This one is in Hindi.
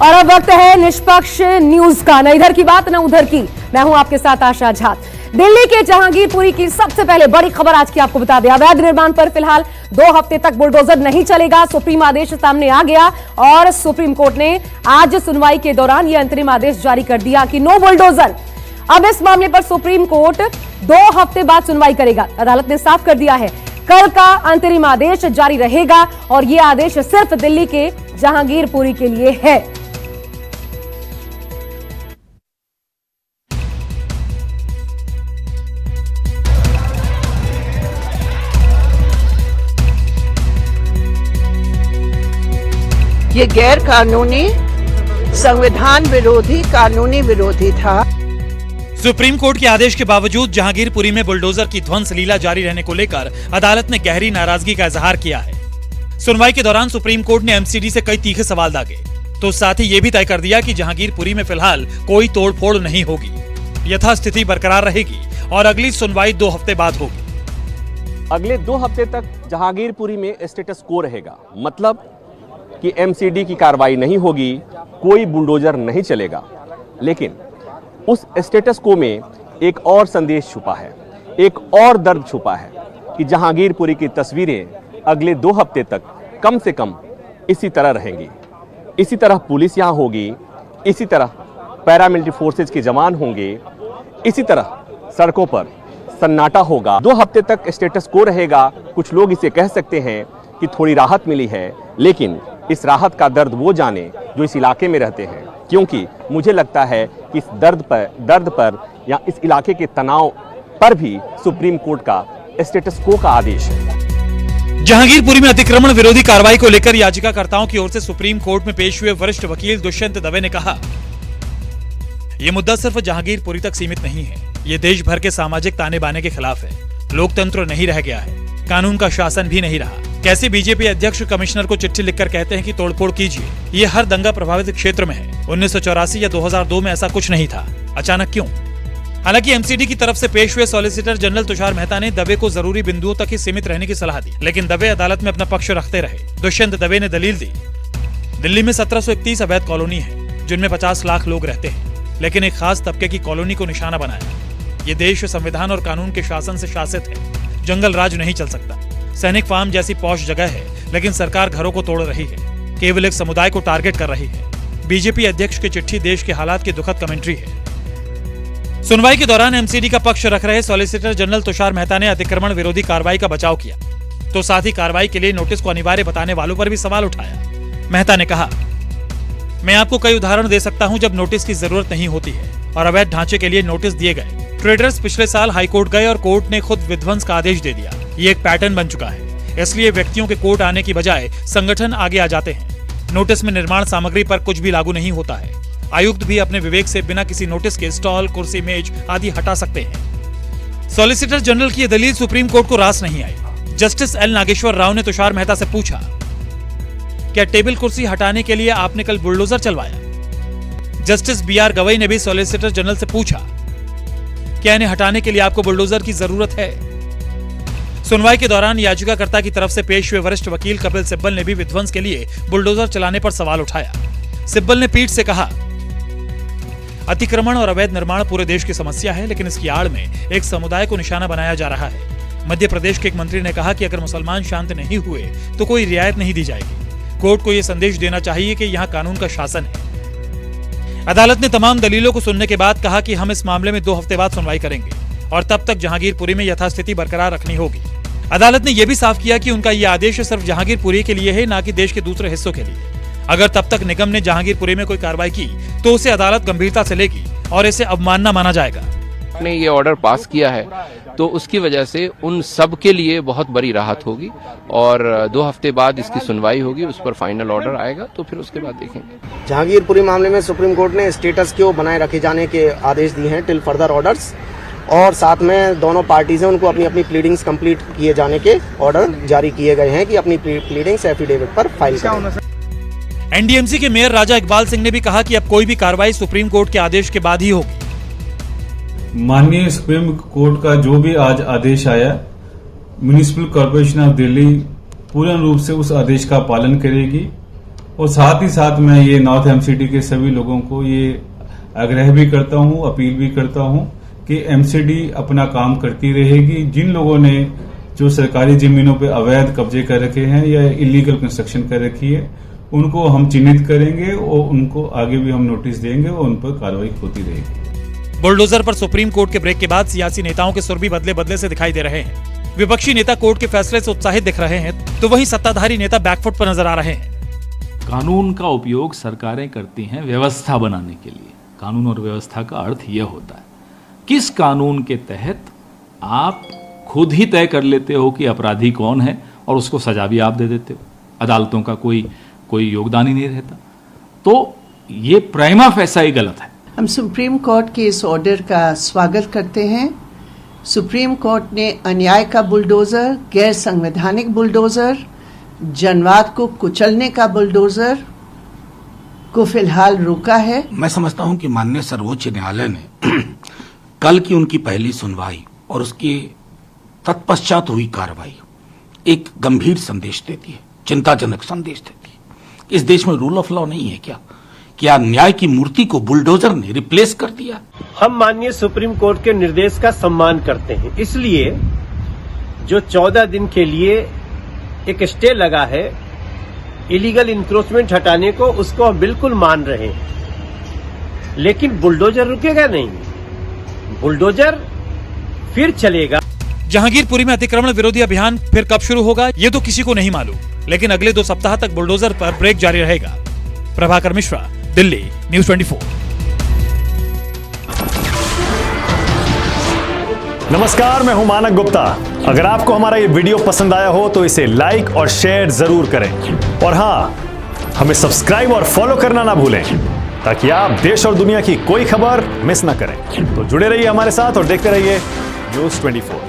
और अब वक्त है निष्पक्ष न्यूज का, न इधर की बात न उधर की। मैं हूं आपके साथ आशा झा। दिल्ली के जहांगीरपुरी की सबसे पहले बड़ी खबर आज की आपको बता दें। अवैध निर्माण पर फिलहाल 2 हफ्ते तक बुलडोजर नहीं चलेगा। सुप्रीम आदेश सामने आ गया और सुप्रीम कोर्ट ने आज सुनवाई के दौरान यह अंतरिम आदेश जारी कर दिया कि नो बुलडोजर। अब इस मामले पर सुप्रीम कोर्ट 2 हफ्ते बाद सुनवाई करेगा। अदालत ने साफ कर दिया है कल का अंतरिम आदेश जारी रहेगा और यह आदेश सिर्फ दिल्ली के जहांगीरपुरी के लिए है। ये गैर कानूनी, संविधान विरोधी, कानूनी विरोधी था। सुप्रीम कोर्ट के आदेश के बावजूद जहांगीरपुरी में बुलडोजर की ध्वंस लीला जारी रहने को लेकर अदालत ने गहरी नाराजगी का इजहार किया है। सुनवाई के दौरान सुप्रीम कोर्ट ने एमसीडी से कई तीखे सवाल दागे, तो साथ ही ये भी तय कर दिया कि जहांगीरपुरी में फिलहाल कोई तोड़फोड़ नहीं होगी, यथास्थिति बरकरार रहेगी और अगली सुनवाई 2 हफ्ते बाद होगी। अगले 2 हफ्ते तक जहांगीरपुरी में स्टेटस को रहेगा, मतलब कि एमसीडी की कार्रवाई नहीं होगी, कोई बुलडोजर नहीं चलेगा। लेकिन उस स्टेटस को में एक और संदेश छुपा है, एक और दर्द छुपा है कि जहांगीरपुरी की तस्वीरें अगले 2 हफ्ते तक कम से कम इसी तरह रहेंगी। इसी तरह पुलिस यहाँ होगी, इसी तरह पैरामिलिट्री फोर्सेज के जवान होंगे, इसी तरह सड़कों पर सन्नाटा होगा। 2 हफ्ते तक स्टेटस को रहेगा। कुछ लोग इसे कह सकते हैं कि थोड़ी राहत मिली है, लेकिन इस राहत का दर्द वो जाने जो इस इलाके में रहते हैं, क्योंकि मुझे लगता है कि इस दर्द पर या इस इलाके के तनाव पर भी सुप्रीम कोर्ट का स्टेटस को का आदेश है। जहांगीरपुरी में अतिक्रमण विरोधी कार्रवाई को लेकर याचिकाकर्ताओं की ओर से सुप्रीम कोर्ट में पेश हुए वरिष्ठ वकील दुष्यंत दवे ने कहा, ये मुद्दा सिर्फ जहांगीरपुरी तक सीमित नहीं है, ये देश भर के सामाजिक ताने बाने के खिलाफ है। लोकतंत्र नहीं रह गया है, कानून का शासन भी नहीं रहा। कैसे बीजेपी अध्यक्ष कमिश्नर को चिट्ठी लिखकर कहते हैं कि तोड़फोड़ कीजिए। ये हर दंगा प्रभावित क्षेत्र में है। 1984 या 2002 में ऐसा कुछ नहीं था, अचानक क्यों? हालांकि एमसीडी की तरफ से पेश हुए सॉलिसिटर जनरल तुषार मेहता ने दवे को जरूरी बिंदुओं तक ही सीमित रहने की सलाह दी, लेकिन दवे अदालत में अपना पक्ष रखते रहे। दुष्यंत दवे ने दलील दी, दिल्ली में 1731 अवैध कॉलोनी है जिनमें 50 लाख लोग रहते हैं, लेकिन एक खास तबके की कॉलोनी को निशाना बनाया। ये देश संविधान और कानून के शासन से शासित है, जंगल राज नहीं चल सकता। सैनिक फार्म जैसी पॉश जगह है, लेकिन सरकार घरों को तोड़ रही है, केवल एक समुदाय को टारगेट कर रही है। बीजेपी अध्यक्ष की चिट्ठी देश के हालात की दुखद कमेंट्री है। सुनवाई के दौरान एमसीडी का पक्ष रख रहे सॉलिसिटर जनरल तुषार मेहता ने अतिक्रमण विरोधी कार्रवाई का बचाव किया, तो साथ ही कार्रवाई के लिए नोटिस को अनिवार्य बताने वालों पर भी सवाल उठाया। मेहता ने कहा, मैं आपको कई उदाहरण दे सकता हूं जब नोटिस की जरूरत नहीं होती है और अवैध ढांचे के लिए नोटिस दिए गए। ट्रेडर्स पिछले साल हाईकोर्ट गए और कोर्ट ने खुद विध्वंस का आदेश दे दिया। ये एक पैटर्न बन चुका है, इसलिए व्यक्तियों के कोर्ट आने की बजाय संगठन आगे आ जाते हैं। नोटिस में निर्माण सामग्री पर कुछ भी लागू नहीं होता है। आयुक्त भी अपने विवेक से बिना किसी नोटिस के स्टॉल, कुर्सी, मेज आदि हटा सकते हैं। सॉलिसिटर जनरल की यह दलील सुप्रीम कोर्ट को रास नहीं आई। जस्टिस एल नागेश्वर राव ने तुषार मेहता से पूछा, क्या टेबल कुर्सी हटाने के लिए आपने कल बुलडोजर चलवाया? जस्टिस BR गवई ने भी सॉलिसिटर जनरल से पूछा, क्या इन्हें हटाने के लिए आपको बुलडोजर की जरूरत है? सुनवाई के दौरान याचिकाकर्ता की तरफ से पेश हुए वरिष्ठ वकील कपिल सिब्बल ने भी विध्वंस के लिए बुलडोजर चलाने पर सवाल उठाया। सिब्बल ने पीठ से कहा, अतिक्रमण और अवैध निर्माण पूरे देश की समस्या है, लेकिन इसकी आड़ में एक समुदाय को निशाना बनाया जा रहा है। मध्य प्रदेश के एक मंत्री ने कहा कि अगर मुसलमान शांत नहीं हुए तो कोई रियायत नहीं दी जाएगी। कोर्ट को यह संदेश देना चाहिए कि यहाँ कानून का शासन है। अदालत ने तमाम दलीलों को सुनने के बाद कहा कि हम इस मामले में 2 हफ्ते बाद सुनवाई करेंगे और तब तक जहांगीरपुरी में यथास्थिति बरकरार रखनी होगी। अदालत ने यह भी साफ किया कि उनका यह आदेश सिर्फ जहांगीरपुरी के लिए है, न कि देश के दूसरे हिस्सों के लिए। अगर तब तक निगम ने जहांगीरपुरी में कोई कार्रवाई की तो उसे अदालत गंभीरता से लेगी और इसे अवमानना माना जाएगा। ने ये ऑर्डर पास किया है तो उसकी वजह से उन सब के लिए बहुत बड़ी राहत होगी और 2 हफ्ते बाद इसकी सुनवाई होगी, उस पर फाइनल ऑर्डर आएगा तो फिर उसके बाद देखेंगे। जहांगीरपुरी मामले में सुप्रीम कोर्ट ने स्टेटस क्यो बनाए रखे जाने के आदेश दिए हैं टिल फर्दर ऑर्डर्स, और साथ में दोनों पार्टी से उनको अपनी अपनी प्लीडिंग्स कंप्लीट किए जाने के ऑर्डर जारी किए गए हैं कि अपनी प्लीडिंग्स एफिडेविट पर फाइल करें। एनडीएमसी के मेयर राजा इकबाल सिंह ने भी कहा कि अब कोई भी कार्रवाई सुप्रीम कोर्ट के आदेश के बाद ही होगी। माननीय सुप्रीम कोर्ट का जो भी आज आदेश आया, म्युनिसिपल कॉर्पोरेशन ऑफ दिल्ली पूर्ण रूप से उस आदेश का पालन करेगी और साथ ही साथ मैं ये नॉर्थ एमसीडी के सभी लोगों को ये आग्रह भी करता हूं, अपील भी करता हूं कि एमसीडी अपना काम करती रहेगी। जिन लोगों ने जो सरकारी जमीनों पे अवैध कब्जे कर रखे हैं या इलीगल कंस्ट्रक्शन कर रखी है, उनको हम चिन्हित करेंगे और उनको आगे भी हम नोटिस देंगे और उन पर कार्रवाई होती रहेगी। बुलडोजर पर सुप्रीम कोर्ट के ब्रेक के बाद सियासी नेताओं के सुर भी बदले बदले से दिखाई दे रहे हैं। विपक्षी नेता कोर्ट के फैसले से उत्साहित दिख रहे हैं, तो वहीं सत्ताधारी नेता बैकफुट पर नजर आ रहे हैं। कानून का उपयोग सरकारें करती हैं व्यवस्था बनाने के लिए। कानून और व्यवस्था का अर्थ यह होता है किस कानून के तहत आप खुद ही तय कर लेते हो कि अपराधी कौन है और उसको सजा भी आप दे देते हो। अदालतों का कोई योगदान ही नहीं रहता। तो ये प्राइमा फैसा ही गलत है। हम सुप्रीम कोर्ट के इस ऑर्डर का स्वागत करते हैं। सुप्रीम कोर्ट ने अन्याय का बुलडोजर, गैर संवैधानिक बुलडोजर, जनवाद को कुचलने का बुलडोजर को फिलहाल रोका है। मैं समझता हूं कि माननीय सर्वोच्च न्यायालय ने कल की उनकी पहली सुनवाई और उसके तत्पश्चात हुई कार्रवाई एक गंभीर संदेश देती है, चिंताजनक संदेश देती है। इस देश में रूल ऑफ लॉ नहीं है क्या न्याय की मूर्ति को बुलडोजर ने रिप्लेस कर दिया? हम माननीय सुप्रीम कोर्ट के निर्देश का सम्मान करते हैं, इसलिए जो 14 दिन के लिए एक स्टे लगा है इलीगल इंक्रोचमेंट हटाने को, उसको हम बिल्कुल मान रहे हैं। लेकिन बुलडोजर रुकेगा नहीं, बुलडोजर फिर चलेगा। जहांगीरपुरी में अतिक्रमण विरोधी अभियान फिर कब शुरू होगा ये तो किसी को नहीं मालूम, लेकिन अगले 2 सप्ताह तक बुलडोजर पर ब्रेक जारी रहेगा। प्रभाकर मिश्रा, दिल्ली, न्यूज़ 24। नमस्कार, मैं हूं मानक गुप्ता। अगर आपको हमारा ये वीडियो पसंद आया हो तो इसे लाइक और शेयर जरूर करें, और हां, हमें सब्सक्राइब और फॉलो करना ना भूलें ताकि आप देश और दुनिया की कोई खबर मिस ना करें। तो जुड़े रहिए हमारे साथ और देखते रहिए न्यूज़ 24।